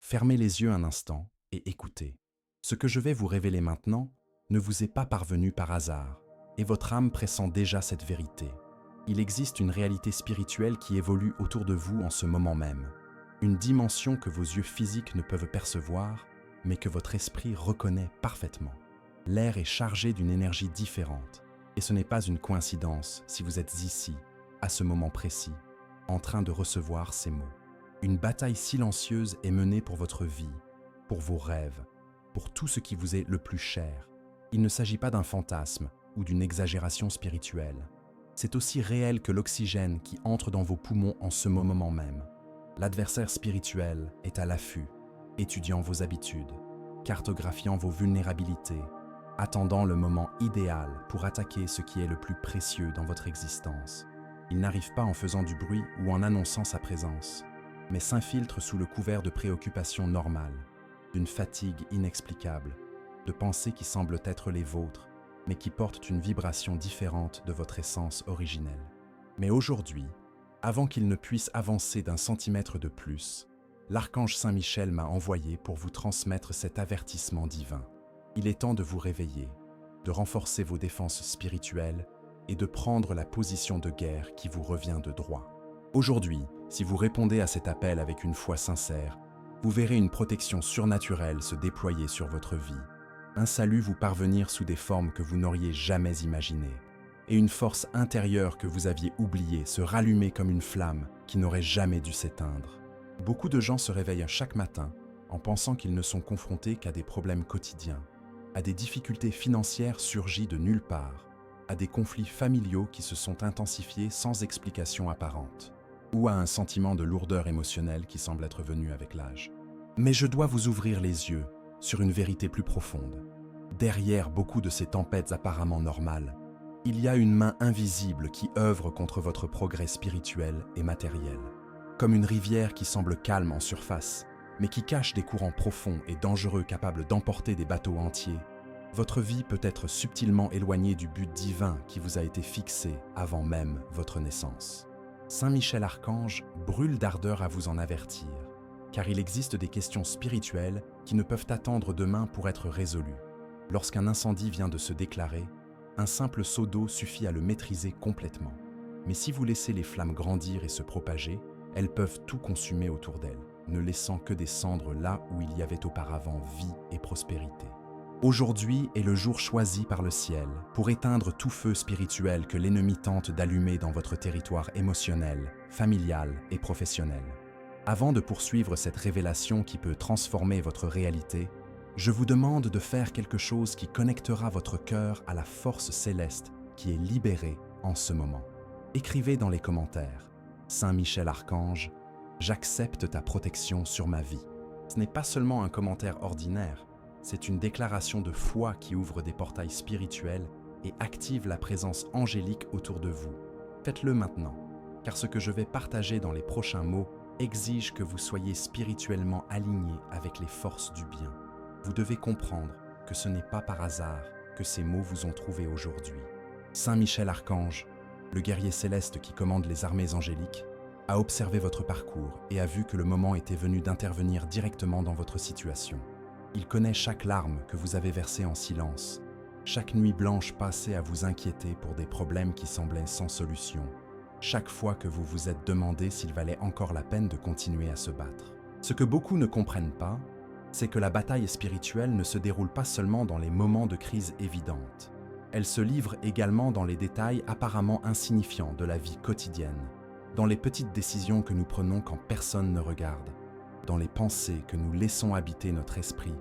Fermez les yeux un instant et écoutez. Ce que je vais vous révéler maintenant ne vous est pas parvenu par hasard, et votre âme pressent déjà cette vérité. Il existe une réalité spirituelle qui évolue autour de vous en ce moment même, une dimension que vos yeux physiques ne peuvent percevoir, mais que votre esprit reconnaît parfaitement. L'air est chargé d'une énergie différente, et ce n'est pas une coïncidence si vous êtes ici, à ce moment précis, en train de recevoir ces mots. Une bataille silencieuse est menée pour votre vie, pour vos rêves, pour tout ce qui vous est le plus cher. Il ne s'agit pas d'un fantasme ou d'une exagération spirituelle. C'est aussi réel que l'oxygène qui entre dans vos poumons en ce moment même. L'adversaire spirituel est à l'affût, étudiant vos habitudes, cartographiant vos vulnérabilités, attendant le moment idéal pour attaquer ce qui est le plus précieux dans votre existence. Il n'arrive pas en faisant du bruit ou en annonçant sa présence, mais s'infiltre sous le couvert de préoccupations normales, d'une fatigue inexplicable, de pensées qui semblent être les vôtres, mais qui portent une vibration différente de votre essence originelle. Mais aujourd'hui, avant qu'il ne puisse avancer d'un centimètre de plus, l'archange Saint-Michel m'a envoyé pour vous transmettre cet avertissement divin. Il est temps de vous réveiller, de renforcer vos défenses spirituelles et de prendre la position de guerre qui vous revient de droit. Aujourd'hui, si vous répondez à cet appel avec une foi sincère, vous verrez une protection surnaturelle se déployer sur votre vie, un salut vous parvenir sous des formes que vous n'auriez jamais imaginées, et une force intérieure que vous aviez oubliée se rallumer comme une flamme qui n'aurait jamais dû s'éteindre. Beaucoup de gens se réveillent chaque matin en pensant qu'ils ne sont confrontés qu'à des problèmes quotidiens, à des difficultés financières surgies de nulle part, à des conflits familiaux qui se sont intensifiés sans explication apparente, ou à un sentiment de lourdeur émotionnelle qui semble être venu avec l'âge. Mais je dois vous ouvrir les yeux sur une vérité plus profonde. Derrière beaucoup de ces tempêtes apparemment normales, il y a une main invisible qui œuvre contre votre progrès spirituel et matériel. Comme une rivière qui semble calme en surface, mais qui cache des courants profonds et dangereux capables d'emporter des bateaux entiers, votre vie peut être subtilement éloignée du but divin qui vous a été fixé avant même votre naissance. Saint Michel Archange brûle d'ardeur à vous en avertir, car il existe des questions spirituelles qui ne peuvent attendre demain pour être résolues. Lorsqu'un incendie vient de se déclarer, un simple seau d'eau suffit à le maîtriser complètement. Mais si vous laissez les flammes grandir et se propager, elles peuvent tout consumer autour d'elles, ne laissant que des cendres là où il y avait auparavant vie et prospérité. Aujourd'hui est le jour choisi par le ciel pour éteindre tout feu spirituel que l'ennemi tente d'allumer dans votre territoire émotionnel, familial et professionnel. Avant de poursuivre cette révélation qui peut transformer votre réalité, je vous demande de faire quelque chose qui connectera votre cœur à la force céleste qui est libérée en ce moment. Écrivez dans les commentaires « Saint Michel Archange, j'accepte ta protection sur ma vie ». Ce n'est pas seulement un commentaire ordinaire, c'est une déclaration de foi qui ouvre des portails spirituels et active la présence angélique autour de vous. Faites-le maintenant, car ce que je vais partager dans les prochains mots exige que vous soyez spirituellement aligné avec les forces du bien. Vous devez comprendre que ce n'est pas par hasard que ces mots vous ont trouvé aujourd'hui. Saint Michel Archange, le guerrier céleste qui commande les armées angéliques, a observé votre parcours et a vu que le moment était venu d'intervenir directement dans votre situation. Il connaît chaque larme que vous avez versée en silence, chaque nuit blanche passée à vous inquiéter pour des problèmes qui semblaient sans solution, chaque fois que vous vous êtes demandé s'il valait encore la peine de continuer à se battre. Ce que beaucoup ne comprennent pas, c'est que la bataille spirituelle ne se déroule pas seulement dans les moments de crise évidente. Elle se livre également dans les détails apparemment insignifiants de la vie quotidienne, dans les petites décisions que nous prenons quand personne ne regarde, dans les pensées que nous laissons habiter notre esprit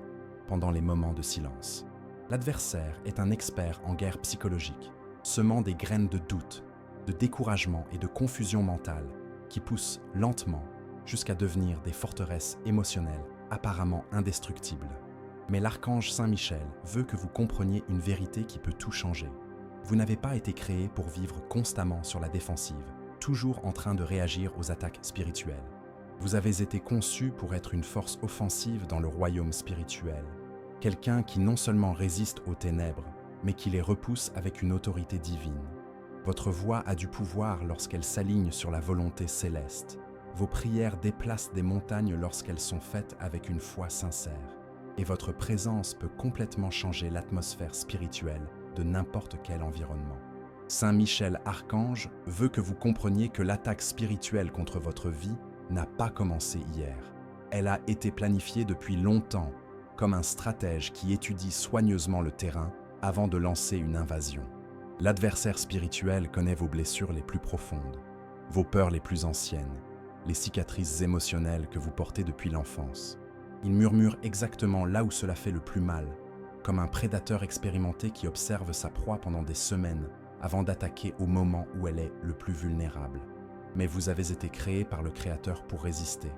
pendant les moments de silence. L'adversaire est un expert en guerre psychologique, semant des graines de doute, de découragement et de confusion mentale qui poussent lentement jusqu'à devenir des forteresses émotionnelles apparemment indestructibles. Mais l'archange Saint-Michel veut que vous compreniez une vérité qui peut tout changer. Vous n'avez pas été créé pour vivre constamment sur la défensive, toujours en train de réagir aux attaques spirituelles. Vous avez été conçu pour être une force offensive dans le royaume spirituel, quelqu'un qui non seulement résiste aux ténèbres, mais qui les repousse avec une autorité divine. Votre voix a du pouvoir lorsqu'elle s'aligne sur la volonté céleste. Vos prières déplacent des montagnes lorsqu'elles sont faites avec une foi sincère. Et votre présence peut complètement changer l'atmosphère spirituelle de n'importe quel environnement. Saint Michel Archange veut que vous compreniez que l'attaque spirituelle contre votre vie n'a pas commencé hier. Elle a été planifiée depuis longtemps, comme un stratège qui étudie soigneusement le terrain avant de lancer une invasion. L'adversaire spirituel connaît vos blessures les plus profondes, vos peurs les plus anciennes, les cicatrices émotionnelles que vous portez depuis l'enfance. Il murmure exactement là où cela fait le plus mal, comme un prédateur expérimenté qui observe sa proie pendant des semaines avant d'attaquer au moment où elle est le plus vulnérable. Mais vous avez été créé par le Créateur pour résister,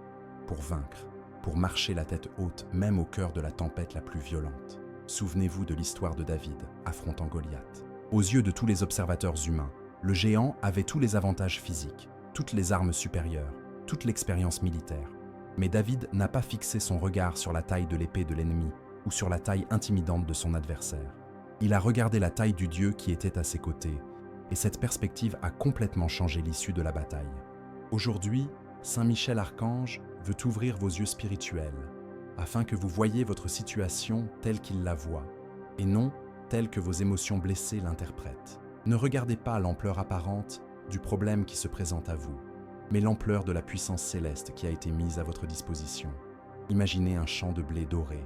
pour vaincre, pour marcher la tête haute même au cœur de la tempête la plus violente. Souvenez-vous de l'histoire de David affrontant Goliath. Aux yeux de tous les observateurs humains, le géant avait tous les avantages physiques, toutes les armes supérieures, toute l'expérience militaire. Mais David n'a pas fixé son regard sur la taille de l'épée de l'ennemi ou sur la taille intimidante de son adversaire. Il a regardé la taille du Dieu qui était à ses côtés, et cette perspective a complètement changé l'issue de la bataille. Aujourd'hui, Saint Michel Archange veut ouvrir vos yeux spirituels, afin que vous voyiez votre situation telle qu'il la voit, et non telle que vos émotions blessées l'interprètent. Ne regardez pas l'ampleur apparente du problème qui se présente à vous, mais l'ampleur de la puissance céleste qui a été mise à votre disposition. Imaginez un champ de blé doré,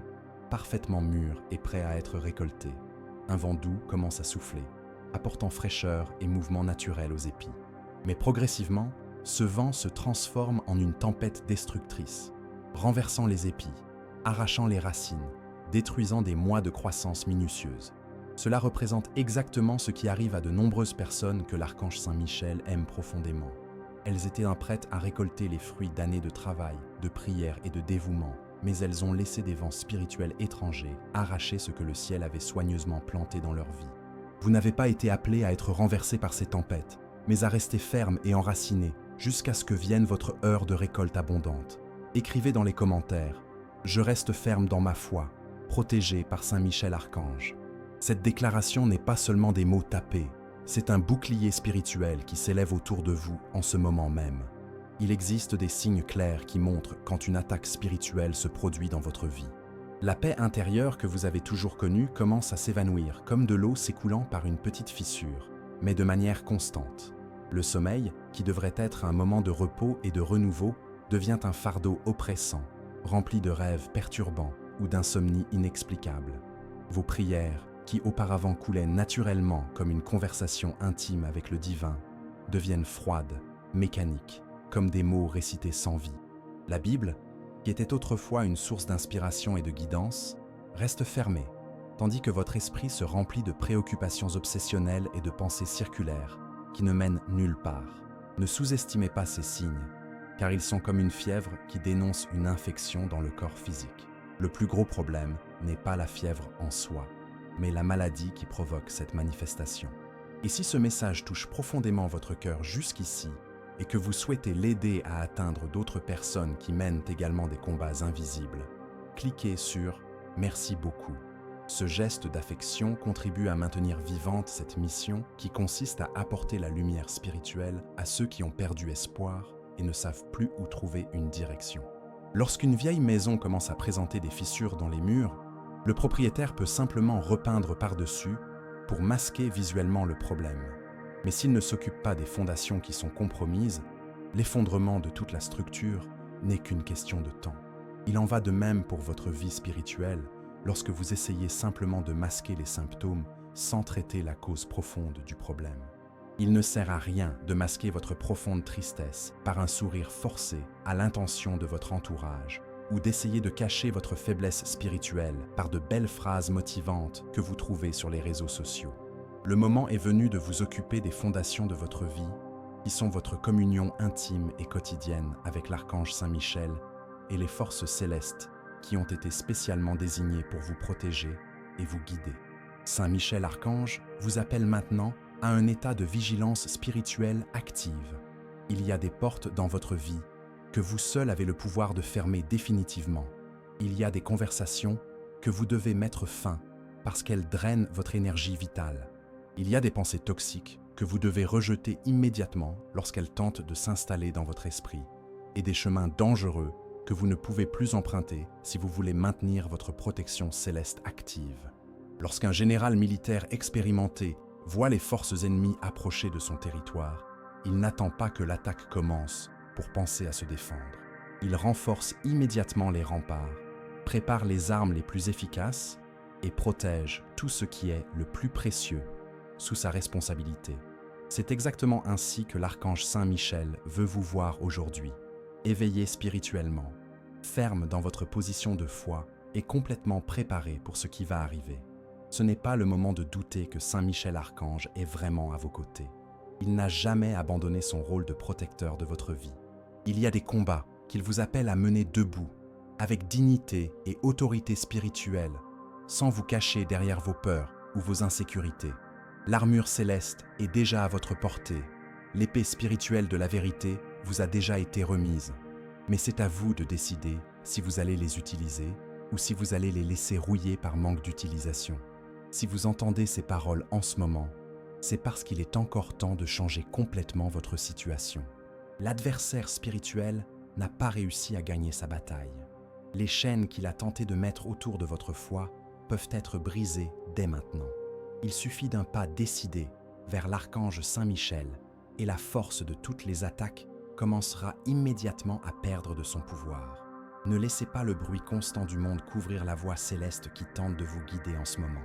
parfaitement mûr et prêt à être récolté. Un vent doux commence à souffler, apportant fraîcheur et mouvement naturel aux épis. Mais progressivement, ce vent se transforme en une tempête destructrice, renversant les épis, arrachant les racines, détruisant des mois de croissance minutieuse. Cela représente exactement ce qui arrive à de nombreuses personnes que l'archange Saint Michel aime profondément. Elles étaient prêtes à récolter les fruits d'années de travail, de prière et de dévouement, mais elles ont laissé des vents spirituels étrangers arracher ce que le ciel avait soigneusement planté dans leur vie. Vous n'avez pas été appelés à être renversés par ces tempêtes, mais à rester fermes et enracinés jusqu'à ce que vienne votre heure de récolte abondante. Écrivez dans les commentaires « Je reste ferme dans ma foi, protégé par Saint Michel Archange ». Cette déclaration n'est pas seulement des mots tapés, c'est un bouclier spirituel qui s'élève autour de vous en ce moment même. Il existe des signes clairs qui montrent quand une attaque spirituelle se produit dans votre vie. La paix intérieure que vous avez toujours connue commence à s'évanouir comme de l'eau s'écoulant par une petite fissure, mais de manière constante. Le sommeil, qui devrait être un moment de repos et de renouveau, devient un fardeau oppressant, rempli de rêves perturbants ou d'insomnie inexplicable. Vos prières, qui auparavant coulaient naturellement comme une conversation intime avec le divin, deviennent froides, mécaniques, comme des mots récités sans vie. La Bible, qui était autrefois une source d'inspiration et de guidance, reste fermée, tandis que votre esprit se remplit de préoccupations obsessionnelles et de pensées circulaires qui ne mènent nulle part. Ne sous-estimez pas ces signes, car ils sont comme une fièvre qui dénonce une infection dans le corps physique. Le plus gros problème n'est pas la fièvre en soi, mais la maladie qui provoque cette manifestation. Et si ce message touche profondément votre cœur jusqu'ici, et que vous souhaitez l'aider à atteindre d'autres personnes qui mènent également des combats invisibles, cliquez sur « Merci beaucoup ». Ce geste d'affection contribue à maintenir vivante cette mission qui consiste à apporter la lumière spirituelle à ceux qui ont perdu espoir et ne savent plus où trouver une direction. Lorsqu'une vieille maison commence à présenter des fissures dans les murs, le propriétaire peut simplement repeindre par-dessus pour masquer visuellement le problème. Mais s'il ne s'occupe pas des fondations qui sont compromises, l'effondrement de toute la structure n'est qu'une question de temps. Il en va de même pour votre vie spirituelle lorsque vous essayez simplement de masquer les symptômes sans traiter la cause profonde du problème. Il ne sert à rien de masquer votre profonde tristesse par un sourire forcé à l'intention de votre entourage ou d'essayer de cacher votre faiblesse spirituelle par de belles phrases motivantes que vous trouvez sur les réseaux sociaux. Le moment est venu de vous occuper des fondations de votre vie, qui sont votre communion intime et quotidienne avec l'archange Saint Michel et les forces célestes qui ont été spécialement désignées pour vous protéger et vous guider. Saint Michel Archange vous appelle maintenant à un état de vigilance spirituelle active. Il y a des portes dans votre vie que vous seul avez le pouvoir de fermer définitivement. Il y a des conversations que vous devez mettre fin parce qu'elles drainent votre énergie vitale. Il y a des pensées toxiques que vous devez rejeter immédiatement lorsqu'elles tentent de s'installer dans votre esprit. et des chemins dangereux que vous ne pouvez plus emprunter si vous voulez maintenir votre protection céleste active. Lorsqu'un général militaire expérimenté voit les forces ennemies approcher de son territoire, il n'attend pas que l'attaque commence pour penser à se défendre. Il renforce immédiatement les remparts, prépare les armes les plus efficaces et protège tout ce qui est le plus précieux sous sa responsabilité. C'est exactement ainsi que l'archange Saint Michel veut vous voir aujourd'hui, éveillé spirituellement, ferme dans votre position de foi et complètement préparé pour ce qui va arriver. Ce n'est pas le moment de douter que Saint Michel Archange est vraiment à vos côtés. Il n'a jamais abandonné son rôle de protecteur de votre vie. Il y a des combats qu'il vous appelle à mener debout, avec dignité et autorité spirituelle, sans vous cacher derrière vos peurs ou vos insécurités. L'armure céleste est déjà à votre portée. L'épée spirituelle de la vérité vous a déjà été remise. Mais c'est à vous de décider si vous allez les utiliser ou si vous allez les laisser rouiller par manque d'utilisation. Si vous entendez ces paroles en ce moment, c'est parce qu'il est encore temps de changer complètement votre situation. L'adversaire spirituel n'a pas réussi à gagner sa bataille. Les chaînes qu'il a tenté de mettre autour de votre foi peuvent être brisées dès maintenant. Il suffit d'un pas décidé vers l'archange Saint Michel et la force de toutes les attaques commencera immédiatement à perdre de son pouvoir. Ne laissez pas le bruit constant du monde couvrir la voix céleste qui tente de vous guider en ce moment.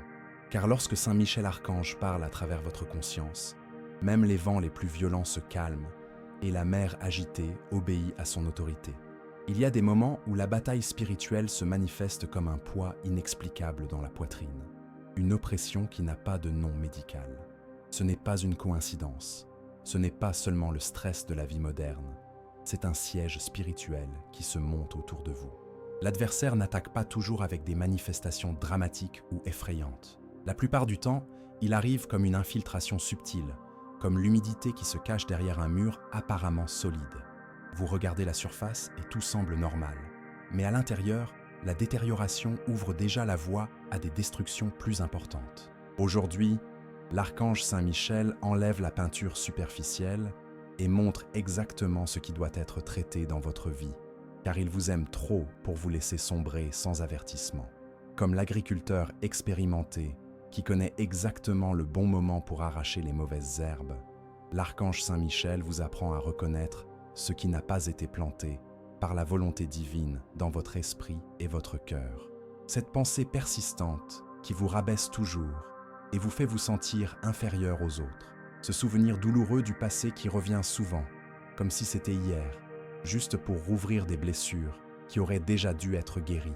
Car lorsque Saint Michel Archange parle à travers votre conscience, même les vents les plus violents se calment et la mer agitée obéit à son autorité. Il y a des moments où la bataille spirituelle se manifeste comme un poids inexplicable dans la poitrine, une oppression qui n'a pas de nom médical. Ce n'est pas une coïncidence, ce n'est pas seulement le stress de la vie moderne, c'est un siège spirituel qui se monte autour de vous. L'adversaire n'attaque pas toujours avec des manifestations dramatiques ou effrayantes. La plupart du temps, il arrive comme une infiltration subtile, comme l'humidité qui se cache derrière un mur apparemment solide. Vous regardez la surface et tout semble normal. Mais à l'intérieur, la détérioration ouvre déjà la voie à des destructions plus importantes. Aujourd'hui, l'archange Saint Michel enlève la peinture superficielle et montre exactement ce qui doit être traité dans votre vie, car il vous aime trop pour vous laisser sombrer sans avertissement. Comme l'agriculteur expérimenté qui connaît exactement le bon moment pour arracher les mauvaises herbes, l'archange Saint Michel vous apprend à reconnaître ce qui n'a pas été planté par la volonté divine dans votre esprit et votre cœur. Cette pensée persistante qui vous rabaisse toujours et vous fait vous sentir inférieur aux autres. Ce souvenir douloureux du passé qui revient souvent, comme si c'était hier, juste pour rouvrir des blessures qui auraient déjà dû être guéries.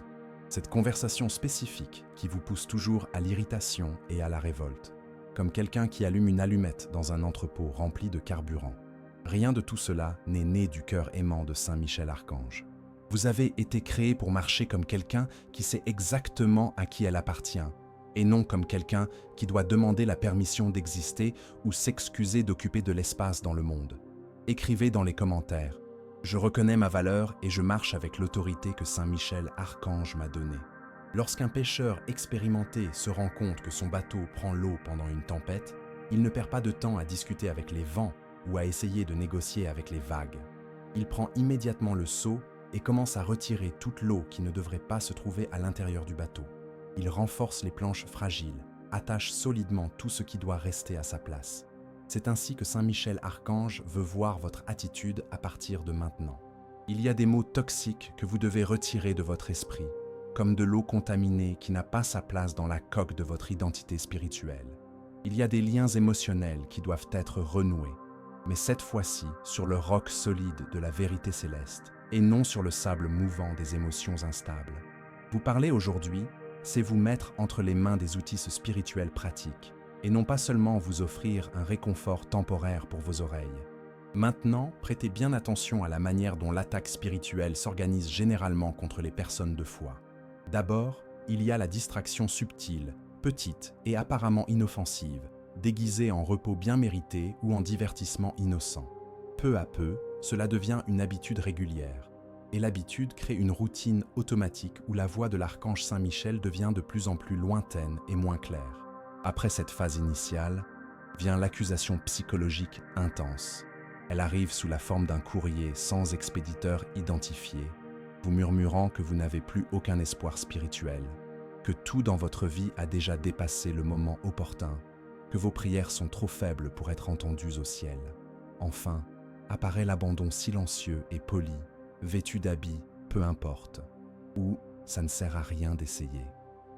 Cette conversation spécifique qui vous pousse toujours à l'irritation et à la révolte, comme quelqu'un qui allume une allumette dans un entrepôt rempli de carburant. Rien de tout cela n'est né du cœur aimant de Saint Michel Archange. Vous avez été créé pour marcher comme quelqu'un qui sait exactement à qui elle appartient, et non comme quelqu'un qui doit demander la permission d'exister ou s'excuser d'occuper de l'espace dans le monde. Écrivez dans les commentaires « Je reconnais ma valeur et je marche avec l'autorité que Saint Michel Archange m'a donnée ». Lorsqu'un pêcheur expérimenté se rend compte que son bateau prend l'eau pendant une tempête, il ne perd pas de temps à discuter avec les vents ou à essayer de négocier avec les vagues. Il prend immédiatement le seau et commence à retirer toute l'eau qui ne devrait pas se trouver à l'intérieur du bateau. Il renforce les planches fragiles, attache solidement tout ce qui doit rester à sa place. C'est ainsi que Saint Michel Archange veut voir votre attitude à partir de maintenant. Il y a des mots toxiques que vous devez retirer de votre esprit, comme de l'eau contaminée qui n'a pas sa place dans la coque de votre identité spirituelle. Il y a des liens émotionnels qui doivent être renoués, mais cette fois-ci sur le roc solide de la vérité céleste et non sur le sable mouvant des émotions instables. Vous parlez aujourd'hui, c'est vous mettre entre les mains des outils spirituels pratiques et non pas seulement vous offrir un réconfort temporaire pour vos oreilles. Maintenant, prêtez bien attention à la manière dont l'attaque spirituelle s'organise généralement contre les personnes de foi. D'abord, il y a la distraction subtile, petite et apparemment inoffensive, déguisée en repos bien mérité ou en divertissement innocent. Peu à peu, cela devient une habitude régulière. Et l'habitude crée une routine automatique où la voix de l'archange Saint Michel devient de plus en plus lointaine et moins claire. Après cette phase initiale, vient l'accusation psychologique intense. Elle arrive sous la forme d'un courrier sans expéditeur identifié, vous murmurant que vous n'avez plus aucun espoir spirituel, que tout dans votre vie a déjà dépassé le moment opportun, que vos prières sont trop faibles pour être entendues au ciel. Enfin, apparaît l'abandon silencieux et poli, vêtu d'habits, peu importe, ou ça ne sert à rien d'essayer.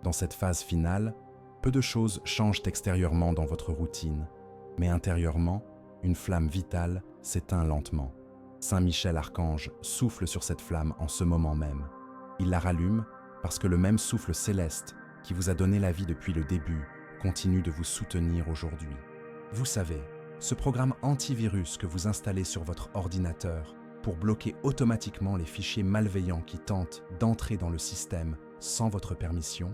Dans cette phase finale, peu de choses changent extérieurement dans votre routine, mais intérieurement, une flamme vitale s'éteint lentement. Saint Michel Archange souffle sur cette flamme en ce moment même. Il la rallume parce que le même souffle céleste qui vous a donné la vie depuis le début continue de vous soutenir aujourd'hui. Vous savez, ce programme antivirus que vous installez sur votre ordinateur pour bloquer automatiquement les fichiers malveillants qui tentent d'entrer dans le système sans votre permission,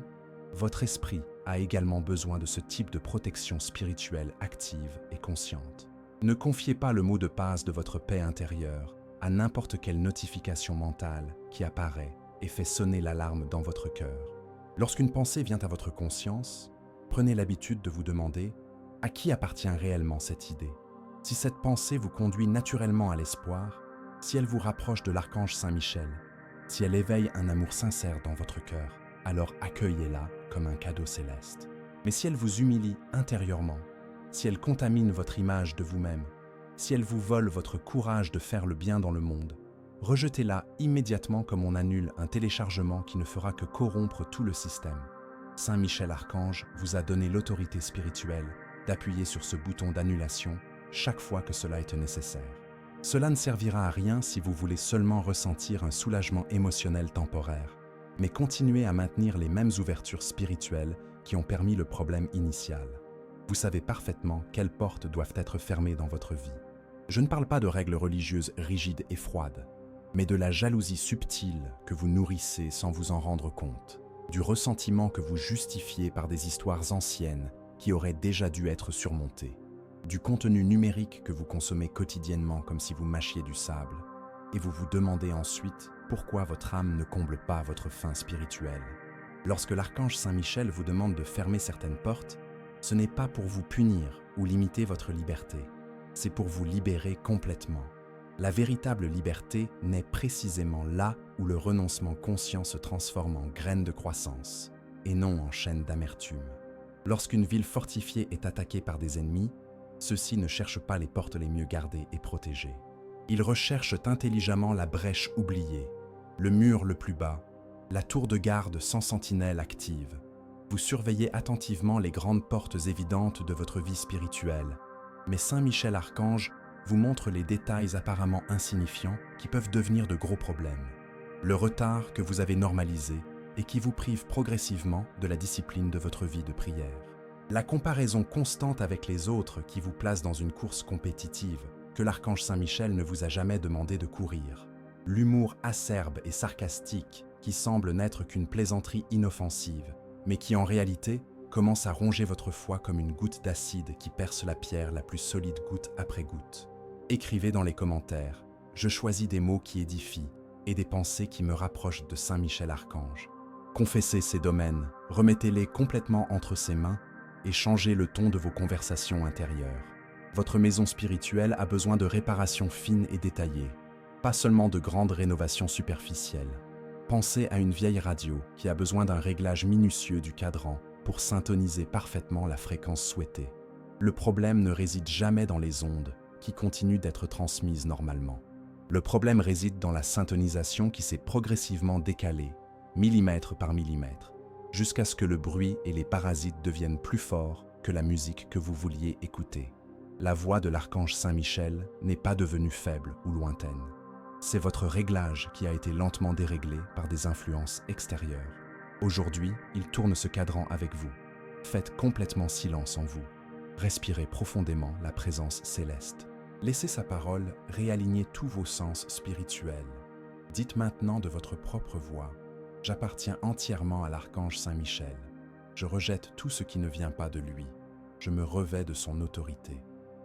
votre esprit a également besoin de ce type de protection spirituelle active et consciente. Ne confiez pas le mot de passe de votre paix intérieure à n'importe quelle notification mentale qui apparaît et fait sonner l'alarme dans votre cœur. Lorsqu'une pensée vient à votre conscience, prenez l'habitude de vous demander à qui appartient réellement cette idée. Si cette pensée vous conduit naturellement à l'espoir, si elle vous rapproche de l'archange Saint Michel, si elle éveille un amour sincère dans votre cœur, alors accueillez-la comme un cadeau céleste. Mais si elle vous humilie intérieurement, si elle contamine votre image de vous-même, si elle vous vole votre courage de faire le bien dans le monde, rejetez-la immédiatement comme on annule un téléchargement qui ne fera que corrompre tout le système. Saint Michel Archange vous a donné l'autorité spirituelle d'appuyer sur ce bouton d'annulation chaque fois que cela est nécessaire. Cela ne servira à rien si vous voulez seulement ressentir un soulagement émotionnel temporaire, mais continuez à maintenir les mêmes ouvertures spirituelles qui ont permis le problème initial. Vous savez parfaitement quelles portes doivent être fermées dans votre vie. Je ne parle pas de règles religieuses rigides et froides, mais de la jalousie subtile que vous nourrissez sans vous en rendre compte, du ressentiment que vous justifiez par des histoires anciennes qui auraient déjà dû être surmontées, du contenu numérique que vous consommez quotidiennement comme si vous mâchiez du sable, et vous vous demandez ensuite pourquoi votre âme ne comble pas votre faim spirituelle. Lorsque l'archange Saint Michel vous demande de fermer certaines portes, ce n'est pas pour vous punir ou limiter votre liberté, c'est pour vous libérer complètement. La véritable liberté naît précisément là où le renoncement conscient se transforme en graine de croissance, et non en chaîne d'amertume. Lorsqu'une ville fortifiée est attaquée par des ennemis, ceux-ci ne cherchent pas les portes les mieux gardées et protégées. Ils recherchent intelligemment la brèche oubliée, le mur le plus bas, la tour de garde sans sentinelle active. Vous surveillez attentivement les grandes portes évidentes de votre vie spirituelle, mais Saint Michel Archange vous montre les détails apparemment insignifiants qui peuvent devenir de gros problèmes. Le retard que vous avez normalisé et qui vous prive progressivement de la discipline de votre vie de prière. La comparaison constante avec les autres qui vous place dans une course compétitive que l'archange Saint Michel ne vous a jamais demandé de courir. L'humour acerbe et sarcastique qui semble n'être qu'une plaisanterie inoffensive, mais qui en réalité commence à ronger votre foi comme une goutte d'acide qui perce la pierre la plus solide goutte après goutte. Écrivez dans les commentaires « Je choisis des mots qui édifient et des pensées qui me rapprochent de Saint Michel Archange ». Confessez ces domaines, remettez-les complètement entre ses mains et changez le ton de vos conversations intérieures. Votre maison spirituelle a besoin de réparations fines et détaillées, pas seulement de grandes rénovations superficielles. Pensez à une vieille radio qui a besoin d'un réglage minutieux du cadran pour syntoniser parfaitement la fréquence souhaitée. Le problème ne réside jamais dans les ondes qui continuent d'être transmises normalement. Le problème réside dans la syntonisation qui s'est progressivement décalée, millimètre par millimètre, jusqu'à ce que le bruit et les parasites deviennent plus forts que la musique que vous vouliez écouter. La voix de l'archange Saint Michel n'est pas devenue faible ou lointaine. C'est votre réglage qui a été lentement déréglé par des influences extérieures. Aujourd'hui, il tourne ce cadran avec vous. Faites complètement silence en vous. Respirez profondément la présence céleste. Laissez sa parole réaligner tous vos sens spirituels. Dites maintenant de votre propre voix « J'appartiens entièrement à l'archange Saint Michel. Je rejette tout ce qui ne vient pas de lui. Je me revêts de son autorité. »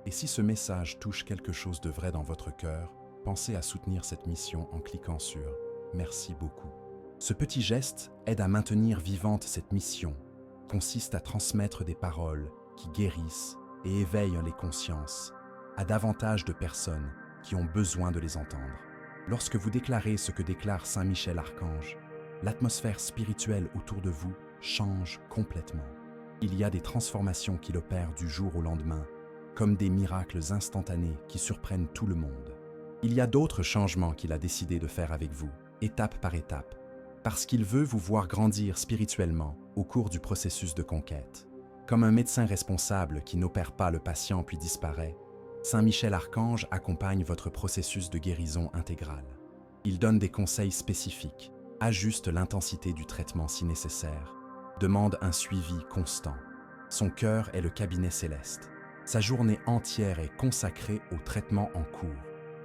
Et si ce message touche quelque chose de vrai dans votre cœur, pensez à soutenir cette mission en cliquant sur « Merci beaucoup ». Ce petit geste aide à maintenir vivante cette mission, consiste à transmettre des paroles qui guérissent et éveillent les consciences à davantage de personnes qui ont besoin de les entendre. Lorsque vous déclarez ce que déclare Saint Michel Archange, l'atmosphère spirituelle autour de vous change complètement. Il y a des transformations qu'il opère du jour au lendemain, comme des miracles instantanés qui surprennent tout le monde. Il y a d'autres changements qu'il a décidé de faire avec vous, étape par étape, parce qu'il veut vous voir grandir spirituellement au cours du processus de conquête. Comme un médecin responsable qui n'opère pas le patient puis disparaît, Saint Michel Archange accompagne votre processus de guérison intégrale. Il donne des conseils spécifiques, ajuste l'intensité du traitement si nécessaire, demande un suivi constant. Son cœur est le cabinet céleste. Sa journée entière est consacrée au traitement en cours.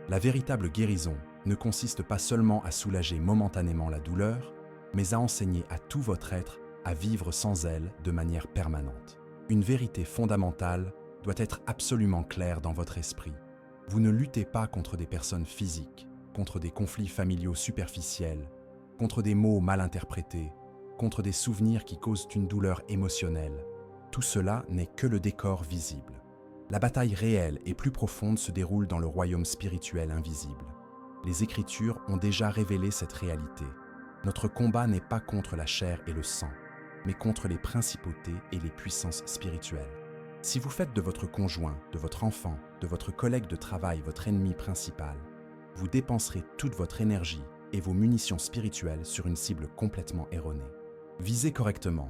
La véritable guérison ne consiste pas seulement à soulager momentanément la douleur, mais à enseigner à tout votre être à vivre sans elle de manière permanente. Une vérité fondamentale doit être absolument claire dans votre esprit. Vous ne luttez pas contre des personnes physiques, contre des conflits familiaux superficiels, contre des mots mal interprétés, contre des souvenirs qui causent une douleur émotionnelle. Tout cela n'est que le décor visible. La bataille réelle et plus profonde se déroule dans le royaume spirituel invisible. Les Écritures ont déjà révélé cette réalité. Notre combat n'est pas contre la chair et le sang, mais contre les principautés et les puissances spirituelles. Si vous faites de votre conjoint, de votre enfant, de votre collègue de travail votre ennemi principal, vous dépenserez toute votre énergie et vos munitions spirituelles sur une cible complètement erronée. Visez correctement.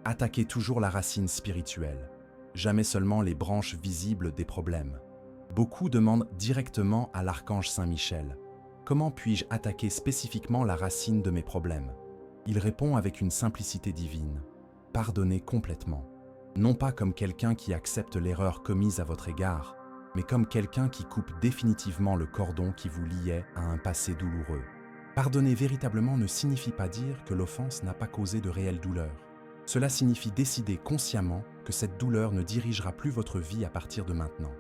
Attaquez toujours la racine spirituelle, jamais seulement les branches visibles des problèmes. Beaucoup demandent directement à l'archange Saint Michel « Comment puis-je attaquer spécifiquement la racine de mes problèmes ?» Il répond avec une simplicité divine « Pardonnez complètement ». Non pas comme quelqu'un qui accepte l'erreur commise à votre égard, mais comme quelqu'un qui coupe définitivement le cordon qui vous liait à un passé douloureux. Pardonner véritablement ne signifie pas dire que l'offense n'a pas causé de réelle douleur. Cela signifie décider consciemment que cette douleur ne dirigera plus votre vie à partir de maintenant.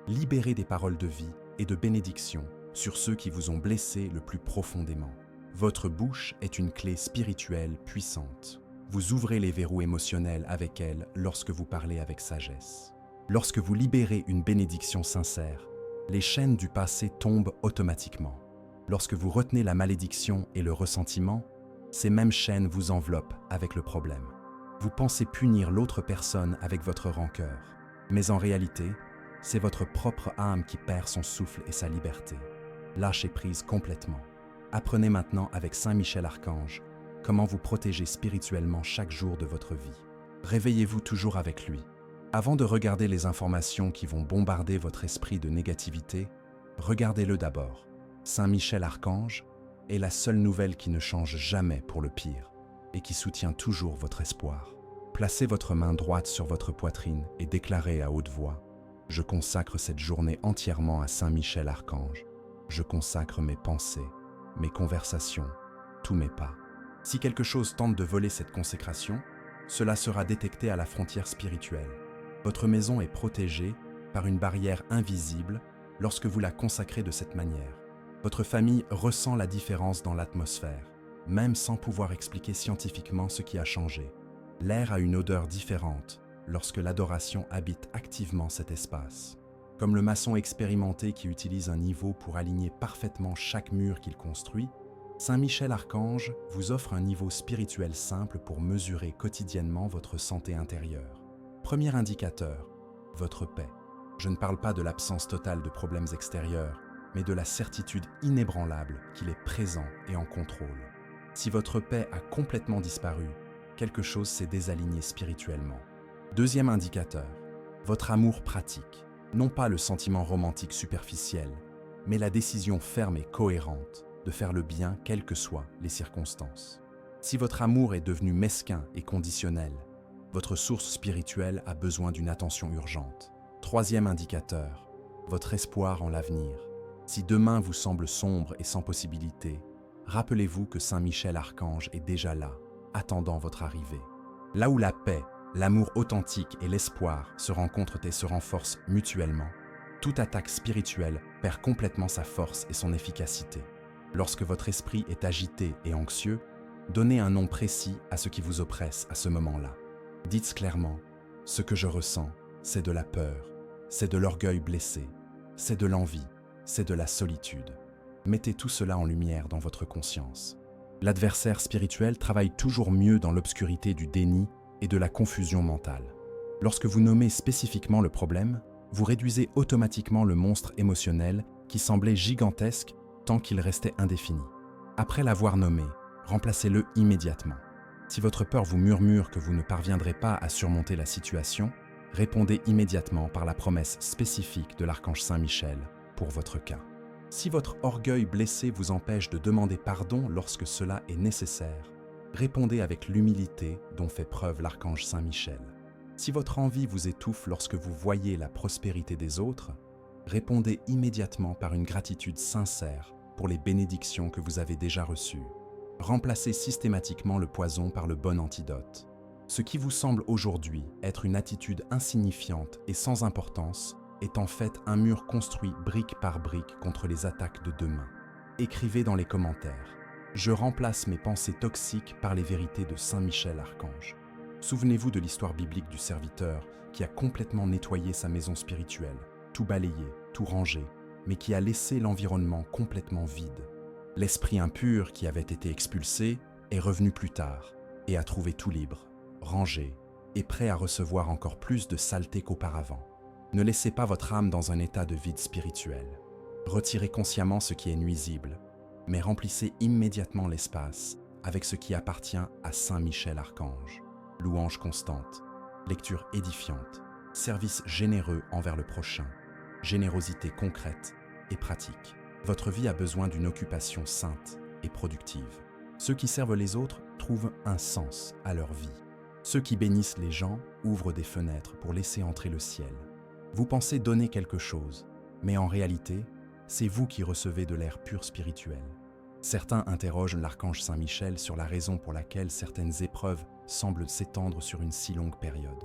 Libérez des paroles de vie et de bénédiction sur ceux qui vous ont blessé le plus profondément. Votre bouche est une clé spirituelle puissante. Vous ouvrez les verrous émotionnels avec elle lorsque vous parlez avec sagesse. Lorsque vous libérez une bénédiction sincère, les chaînes du passé tombent automatiquement. Lorsque vous retenez la malédiction et le ressentiment, ces mêmes chaînes vous enveloppent avec le problème. Vous pensez punir l'autre personne avec votre rancœur, mais en réalité, c'est votre propre âme qui perd son souffle et sa liberté. Lâchez prise complètement. Apprenez maintenant avec Saint Michel Archange comment vous protéger spirituellement chaque jour de votre vie. Réveillez-vous toujours avec lui. Avant de regarder les informations qui vont bombarder votre esprit de négativité, regardez-le d'abord. Saint Michel Archange est la seule nouvelle qui ne change jamais pour le pire et qui soutient toujours votre espoir. Placez votre main droite sur votre poitrine et déclarez à haute voix « Je consacre cette journée entièrement à Saint Michel Archange. Je consacre mes pensées, mes conversations, tous mes pas. » Si quelque chose tente de voler cette consécration, cela sera détecté à la frontière spirituelle. Votre maison est protégée par une barrière invisible lorsque vous la consacrez de cette manière. Votre famille ressent la différence dans l'atmosphère, même sans pouvoir expliquer scientifiquement ce qui a changé. L'air a une odeur différente lorsque l'adoration habite activement cet espace. Comme le maçon expérimenté qui utilise un niveau pour aligner parfaitement chaque mur qu'il construit, Saint Michel Archange vous offre un niveau spirituel simple pour mesurer quotidiennement votre santé intérieure. Premier indicateur, votre paix. Je ne parle pas de l'absence totale de problèmes extérieurs, mais de la certitude inébranlable qu'il est présent et en contrôle. Si votre paix a complètement disparu, quelque chose s'est désaligné spirituellement. Deuxième indicateur, votre amour pratique. Non pas le sentiment romantique superficiel, mais la décision ferme et cohérente de faire le bien quelles que soient les circonstances. Si votre amour est devenu mesquin et conditionnel, votre source spirituelle a besoin d'une attention urgente. Troisième indicateur, votre espoir en l'avenir. Si demain vous semble sombre et sans possibilité, rappelez-vous que Saint Michel Archange est déjà là, attendant votre arrivée. Là où la paix, l'amour authentique et l'espoir se rencontrent et se renforcent mutuellement, toute attaque spirituelle perd complètement sa force et son efficacité. Lorsque votre esprit est agité et anxieux, donnez un nom précis à ce qui vous oppresse à ce moment-là. Dites clairement « Ce que je ressens, c'est de la peur, c'est de l'orgueil blessé, c'est de l'envie, c'est de la solitude. Mettez tout cela en lumière dans votre conscience. L'adversaire spirituel travaille toujours mieux dans l'obscurité du déni et de la confusion mentale. Lorsque vous nommez spécifiquement le problème, vous réduisez automatiquement le monstre émotionnel qui semblait gigantesque tant qu'il restait indéfini. Après l'avoir nommé, remplacez-le immédiatement. Si votre peur vous murmure que vous ne parviendrez pas à surmonter la situation, répondez immédiatement par la promesse spécifique de l'archange Saint-Michel pour votre cas. Si votre orgueil blessé vous empêche de demander pardon lorsque cela est nécessaire, répondez avec l'humilité dont fait preuve l'archange Saint-Michel. Si votre envie vous étouffe lorsque vous voyez la prospérité des autres, répondez immédiatement par une gratitude sincère pour les bénédictions que vous avez déjà reçues. Remplacez systématiquement le poison par le bon antidote. Ce qui vous semble aujourd'hui être une attitude insignifiante et sans importance est en fait un mur construit brique par brique contre les attaques de demain. Écrivez dans les commentaires « Je remplace mes pensées toxiques par les vérités de Saint Michel Archange ». Souvenez-vous de l'histoire biblique du serviteur qui a complètement nettoyé sa maison spirituelle, tout balayé, tout rangé, mais qui a laissé l'environnement complètement vide. L'esprit impur qui avait été expulsé est revenu plus tard et a trouvé tout libre, rangé et prêt à recevoir encore plus de saleté qu'auparavant. Ne laissez pas votre âme dans un état de vide spirituel. Retirez consciemment ce qui est nuisible, mais remplissez immédiatement l'espace avec ce qui appartient à Saint Michel Archange. Louange constante, lecture édifiante, service généreux envers le prochain, générosité concrète et pratique. Votre vie a besoin d'une occupation sainte et productive. Ceux qui servent les autres trouvent un sens à leur vie. Ceux qui bénissent les gens ouvrent des fenêtres pour laisser entrer le ciel. Vous pensez donner quelque chose, mais en réalité, c'est vous qui recevez de l'air pur spirituel. Certains interrogent l'archange Saint-Michel sur la raison pour laquelle certaines épreuves semblent s'étendre sur une si longue période.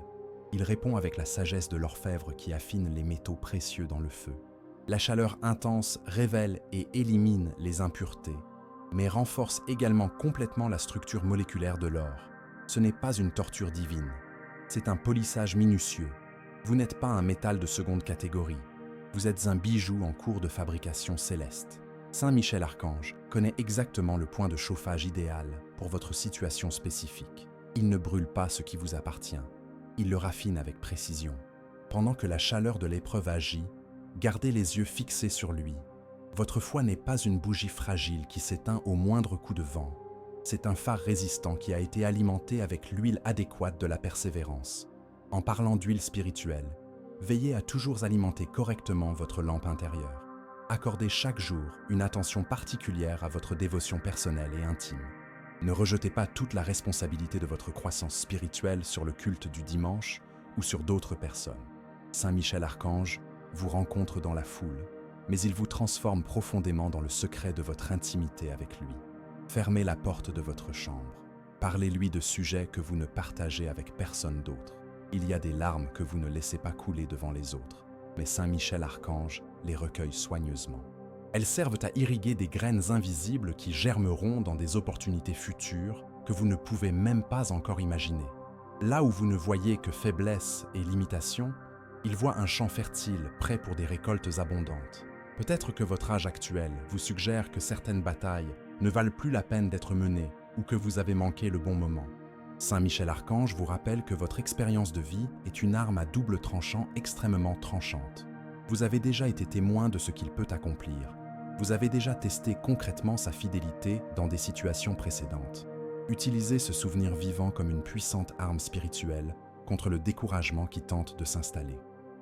Il répond avec la sagesse de l'orfèvre qui affine les métaux précieux dans le feu. La chaleur intense révèle et élimine les impuretés, mais renforce également complètement la structure moléculaire de l'or. Ce n'est pas une torture divine, c'est un polissage minutieux. Vous n'êtes pas un métal de seconde catégorie, vous êtes un bijou en cours de fabrication céleste. Saint Michel Archange connaît exactement le point de chauffage idéal pour votre situation spécifique. Il ne brûle pas ce qui vous appartient, il le raffine avec précision. Pendant que la chaleur de l'épreuve agit, gardez les yeux fixés sur lui. Votre foi n'est pas une bougie fragile qui s'éteint au moindre coup de vent. C'est un phare résistant qui a été alimenté avec l'huile adéquate de la persévérance. En parlant d'huile spirituelle, veillez à toujours alimenter correctement votre lampe intérieure. Accordez chaque jour une attention particulière à votre dévotion personnelle et intime. Ne rejetez pas toute la responsabilité de votre croissance spirituelle sur le culte du dimanche ou sur d'autres personnes. Saint Michel Archange vous rencontre dans la foule, mais il vous transforme profondément dans le secret de votre intimité avec lui. Fermez la porte de votre chambre. Parlez-lui de sujets que vous ne partagez avec personne d'autre. Il y a des larmes que vous ne laissez pas couler devant les autres, mais Saint Michel Archange les recueille soigneusement. Elles servent à irriguer des graines invisibles qui germeront dans des opportunités futures que vous ne pouvez même pas encore imaginer. Là où vous ne voyez que faiblesse et limitation, il voit un champ fertile prêt pour des récoltes abondantes. Peut-être que votre âge actuel vous suggère que certaines batailles ne valent plus la peine d'être menées ou que vous avez manqué le bon moment. Saint Michel Archange vous rappelle que votre expérience de vie est une arme à double tranchant extrêmement tranchante. Vous avez déjà été témoin de ce qu'il peut accomplir. Vous avez déjà testé concrètement sa fidélité dans des situations précédentes. Utilisez ce souvenir vivant comme une puissante arme spirituelle contre le découragement qui tente de s'installer.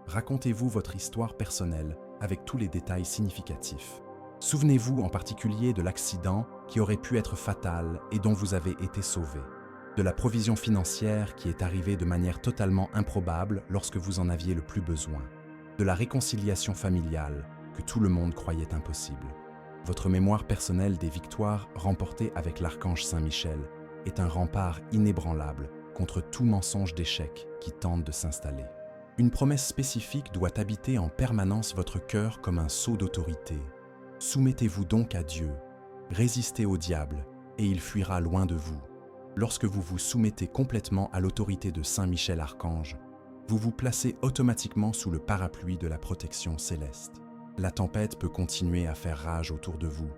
Racontez-vous votre histoire personnelle avec tous les détails significatifs. Souvenez-vous en particulier de l'accident qui aurait pu être fatal et dont vous avez été sauvé. De la provision financière qui est arrivée de manière totalement improbable lorsque vous en aviez le plus besoin. De la réconciliation familiale que tout le monde croyait impossible. Votre mémoire personnelle des victoires remportées avec l'archange Saint-Michel est un rempart inébranlable contre tout mensonge d'échec qui tente de s'installer. Une promesse spécifique doit habiter en permanence votre cœur comme un sceau d'autorité. Soumettez-vous donc à Dieu, résistez au diable et il fuira loin de vous. Lorsque vous vous soumettez complètement à l'autorité de Saint Michel Archange, vous vous placez automatiquement sous le parapluie de la protection céleste. La tempête peut continuer à faire rage autour de vous,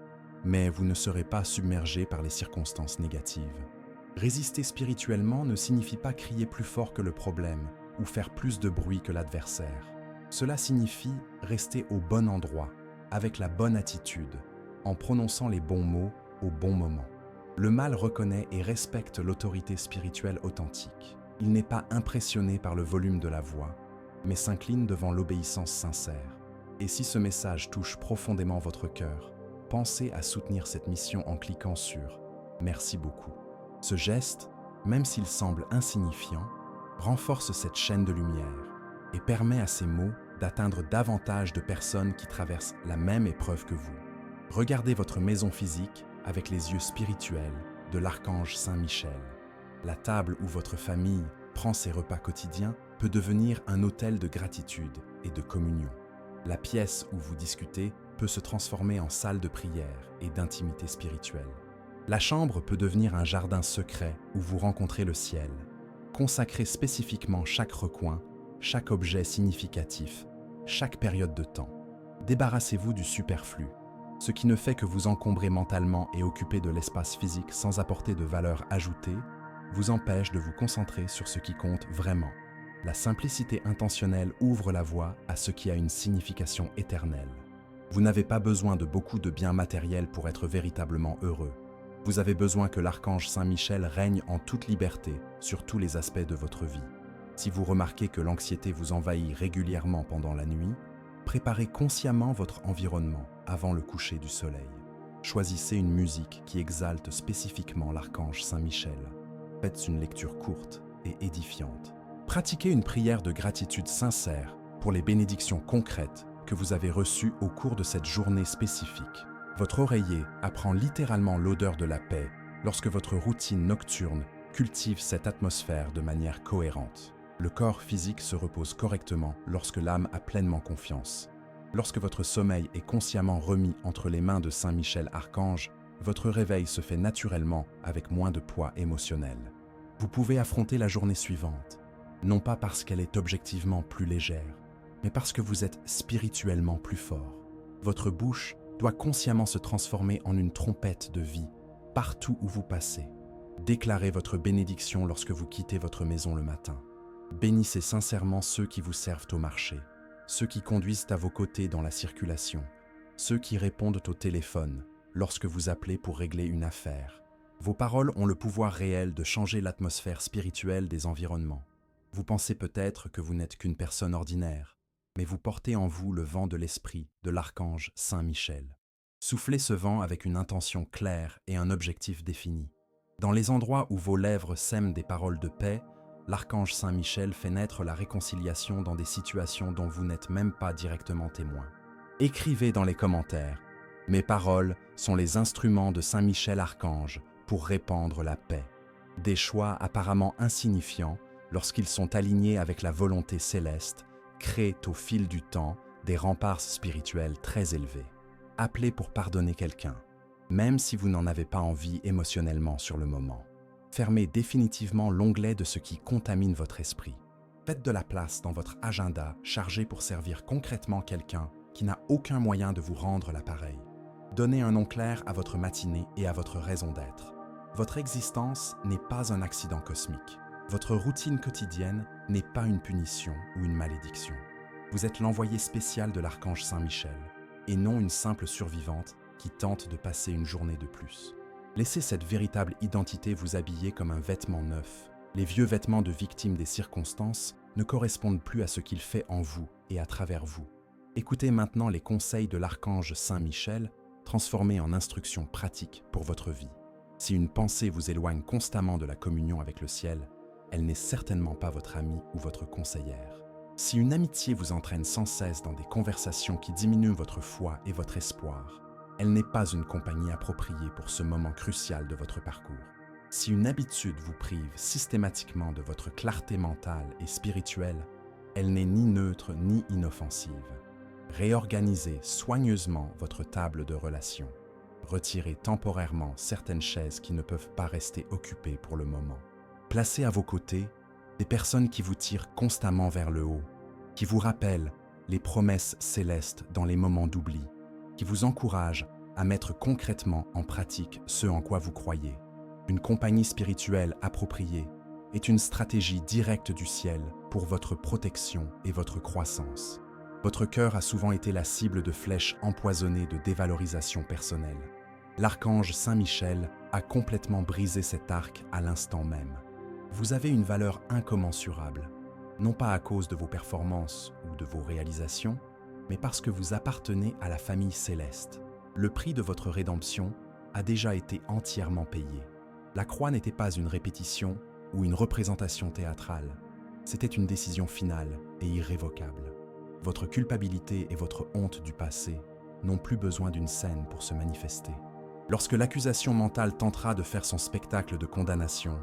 mais vous ne serez pas submergé par les circonstances négatives. Résister spirituellement ne signifie pas crier plus fort que le problème ou faire plus de bruit que l'adversaire. Cela signifie rester au bon endroit, avec la bonne attitude, en prononçant les bons mots au bon moment. Le mal reconnaît et respecte l'autorité spirituelle authentique. Il n'est pas impressionné par le volume de la voix, mais s'incline devant l'obéissance sincère. Et si ce message touche profondément votre cœur, pensez à soutenir cette mission en cliquant sur « Merci beaucoup ». Ce geste, même s'il semble insignifiant, renforce cette chaîne de lumière et permet à ces mots d'atteindre davantage de personnes qui traversent la même épreuve que vous. Regardez votre maison physique avec les yeux spirituels de l'archange Saint Michel. La table où votre famille prend ses repas quotidiens peut devenir un autel de gratitude et de communion. La pièce où vous discutez peut se transformer en salle de prière et d'intimité spirituelle. La chambre peut devenir un jardin secret où vous rencontrez le ciel. Consacrez spécifiquement chaque recoin, chaque objet significatif, chaque période de temps. Débarrassez-vous du superflu, ce qui ne fait que vous encombrer mentalement et occuper de l'espace physique sans apporter de valeur ajoutée, vous empêche de vous concentrer sur ce qui compte vraiment. La simplicité intentionnelle ouvre la voie à ce qui a une signification éternelle. Vous n'avez pas besoin de beaucoup de biens matériels pour être véritablement heureux. Vous avez besoin que l'archange Saint Michel règne en toute liberté sur tous les aspects de votre vie. Si vous remarquez que l'anxiété vous envahit régulièrement pendant la nuit, préparez consciemment votre environnement avant le coucher du soleil. Choisissez une musique qui exalte spécifiquement l'archange Saint Michel. Faites une lecture courte et édifiante. Pratiquez une prière de gratitude sincère pour les bénédictions concrètes que vous avez reçues au cours de cette journée spécifique. Votre oreiller apprend littéralement l'odeur de la paix lorsque votre routine nocturne cultive cette atmosphère de manière cohérente. Le corps physique se repose correctement lorsque l'âme a pleinement confiance. Lorsque votre sommeil est consciemment remis entre les mains de Saint Michel Archange, votre réveil se fait naturellement avec moins de poids émotionnel. Vous pouvez affronter la journée suivante, non pas parce qu'elle est objectivement plus légère, mais parce que vous êtes spirituellement plus fort. Votre bouche doit consciemment se transformer en une trompette de vie partout où vous passez. Déclarez votre bénédiction lorsque vous quittez votre maison le matin. Bénissez sincèrement ceux qui vous servent au marché, ceux qui conduisent à vos côtés dans la circulation, ceux qui répondent au téléphone lorsque vous appelez pour régler une affaire. Vos paroles ont le pouvoir réel de changer l'atmosphère spirituelle des environnements. Vous pensez peut-être que vous n'êtes qu'une personne ordinaire, mais vous portez en vous le vent de l'esprit de l'archange Saint Michel. Soufflez ce vent avec une intention claire et un objectif défini. Dans les endroits où vos lèvres sèment des paroles de paix, l'archange Saint Michel fait naître la réconciliation dans des situations dont vous n'êtes même pas directement témoin. Écrivez dans les commentaires « Mes paroles sont les instruments de Saint Michel Archange pour répandre la paix ». Des choix apparemment insignifiants, lorsqu'ils sont alignés avec la volonté céleste, créent au fil du temps des remparts spirituels très élevés. Appelez pour pardonner quelqu'un, même si vous n'en avez pas envie émotionnellement sur le moment. Fermez définitivement l'onglet de ce qui contamine votre esprit. Faites de la place dans votre agenda chargé pour servir concrètement quelqu'un qui n'a aucun moyen de vous rendre l'appareil. Donnez un nom clair à votre matinée et à votre raison d'être. Votre existence n'est pas un accident cosmique. Votre routine quotidienne n'est pas une punition ou une malédiction. Vous êtes l'envoyé spécial de l'archange Saint Michel, et non une simple survivante qui tente de passer une journée de plus. Laissez cette véritable identité vous habiller comme un vêtement neuf. Les vieux vêtements de victimes des circonstances ne correspondent plus à ce qu'il fait en vous et à travers vous. Écoutez maintenant les conseils de l'archange Saint Michel, transformés en instructions pratiques pour votre vie. Si une pensée vous éloigne constamment de la communion avec le ciel, elle n'est certainement pas votre amie ou votre conseillère. Si une amitié vous entraîne sans cesse dans des conversations qui diminuent votre foi et votre espoir, elle n'est pas une compagnie appropriée pour ce moment crucial de votre parcours. Si une habitude vous prive systématiquement de votre clarté mentale et spirituelle, elle n'est ni neutre ni inoffensive. Réorganisez soigneusement votre table de relations. Retirez temporairement certaines chaises qui ne peuvent pas rester occupées pour le moment. Placez à vos côtés des personnes qui vous tirent constamment vers le haut, qui vous rappellent les promesses célestes dans les moments d'oubli, qui vous encouragent à mettre concrètement en pratique ce en quoi vous croyez. Une compagnie spirituelle appropriée est une stratégie directe du ciel pour votre protection et votre croissance. Votre cœur a souvent été la cible de flèches empoisonnées de dévalorisation personnelle. L'archange Saint Michel a complètement brisé cet arc à l'instant même. Vous avez une valeur incommensurable, non pas à cause de vos performances ou de vos réalisations, mais parce que vous appartenez à la famille céleste. Le prix de votre rédemption a déjà été entièrement payé. La croix n'était pas une répétition ou une représentation théâtrale. C'était une décision finale et irrévocable. Votre culpabilité et votre honte du passé n'ont plus besoin d'une scène pour se manifester. Lorsque l'accusation mentale tentera de faire son spectacle de condamnation,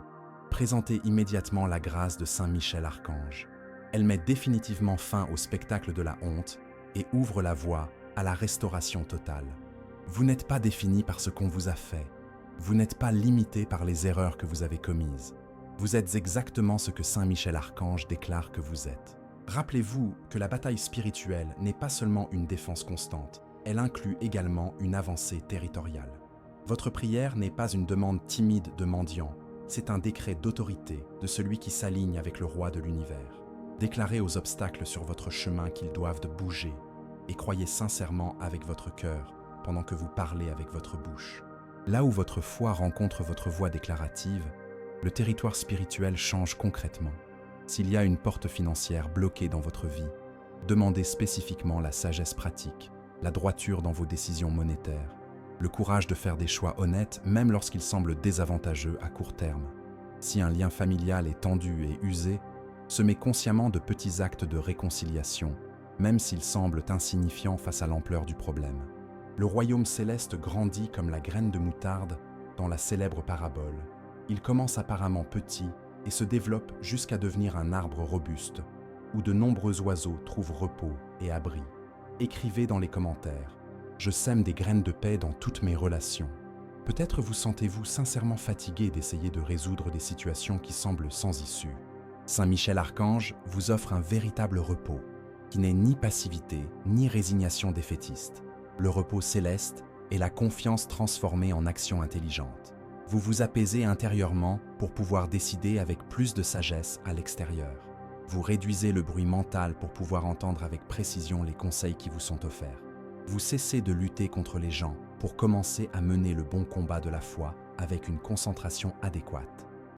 présentez immédiatement la grâce de Saint Michel Archange. Elle met définitivement fin au spectacle de la honte et ouvre la voie à la restauration totale. Vous n'êtes pas défini par ce qu'on vous a fait. Vous n'êtes pas limité par les erreurs que vous avez commises. Vous êtes exactement ce que Saint Michel Archange déclare que vous êtes. Rappelez-vous que la bataille spirituelle n'est pas seulement une défense constante, elle inclut également une avancée territoriale. Votre prière n'est pas une demande timide de mendiant, c'est un décret d'autorité de celui qui s'aligne avec le roi de l'univers. Déclarez aux obstacles sur votre chemin qu'ils doivent bouger et croyez sincèrement avec votre cœur pendant que vous parlez avec votre bouche. Là où votre foi rencontre votre voix déclarative, le territoire spirituel change concrètement. S'il y a une porte financière bloquée dans votre vie, demandez spécifiquement la sagesse pratique, la droiture dans vos décisions monétaires, le courage de faire des choix honnêtes même lorsqu'ils semblent désavantageux à court terme. Si un lien familial est tendu et usé, semez consciemment de petits actes de réconciliation, même s'ils semblent insignifiants face à l'ampleur du problème. Le royaume céleste grandit comme la graine de moutarde dans la célèbre parabole. Il commence apparemment petit et se développe jusqu'à devenir un arbre robuste, où de nombreux oiseaux trouvent repos et abri. Écrivez dans les commentaires « Je sème des graines de paix dans toutes mes relations ». Peut-être vous sentez-vous sincèrement fatigué d'essayer de résoudre des situations qui semblent sans issue. Saint Michel Archange vous offre un véritable repos, qui n'est ni passivité ni résignation défaitiste. Le repos céleste est la confiance transformée en action intelligente. Vous vous apaisez intérieurement pour pouvoir décider avec plus de sagesse à l'extérieur. Vous réduisez le bruit mental pour pouvoir entendre avec précision les conseils qui vous sont offerts. Vous cessez de lutter contre les gens pour commencer à mener le bon combat de la foi avec une concentration adéquate.